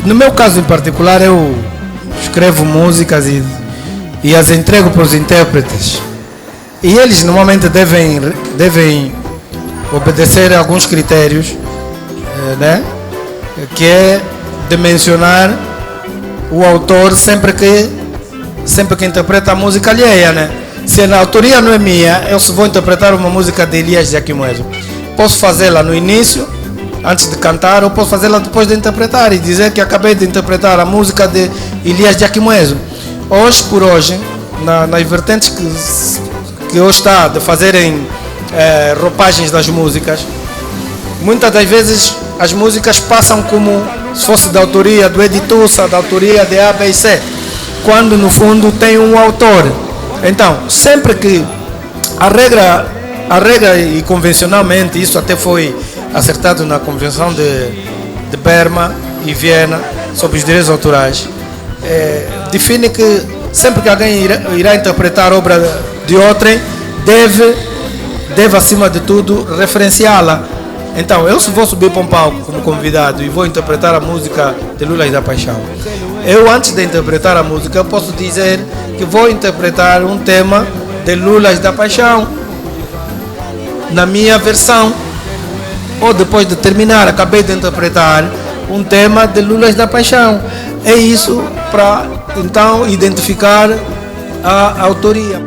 No meu caso em particular, eu escrevo músicas e as entrego para os intérpretes. E eles normalmente devem obedecer a alguns critérios, né? Que é de mencionar o autor sempre que interpreta a música alheia, né? Se a autoria não é minha, eu se vou interpretar uma música de Elias Jaquimoeso, posso fazê-la no início, antes de cantar, ou posso fazê-la depois de interpretar e dizer que acabei de interpretar a música de Elias Jaquimoeso. Hoje por hoje, nas vertentes que hoje está de fazerem roupagens das músicas, muitas das vezes as músicas passam como se fosse da autoria do Edi Tussa, da autoria de A, B e C, quando no fundo tem um autor. Então, sempre que a regra e convencionalmente, isso até foi acertado na Convenção de Berma e Viena sobre os direitos autorais, define que sempre que alguém irá interpretar obra de outrem, deve acima de tudo referenciá-la. Então, eu se vou subir para um palco como convidado e vou interpretar a música de Lulas da Paixão, eu antes de interpretar a música, eu posso dizer que vou interpretar um tema de Lulas da Paixão na minha versão, ou depois de terminar, acabei de interpretar um tema de Lulas da Paixão. É isso para então identificar a autoria.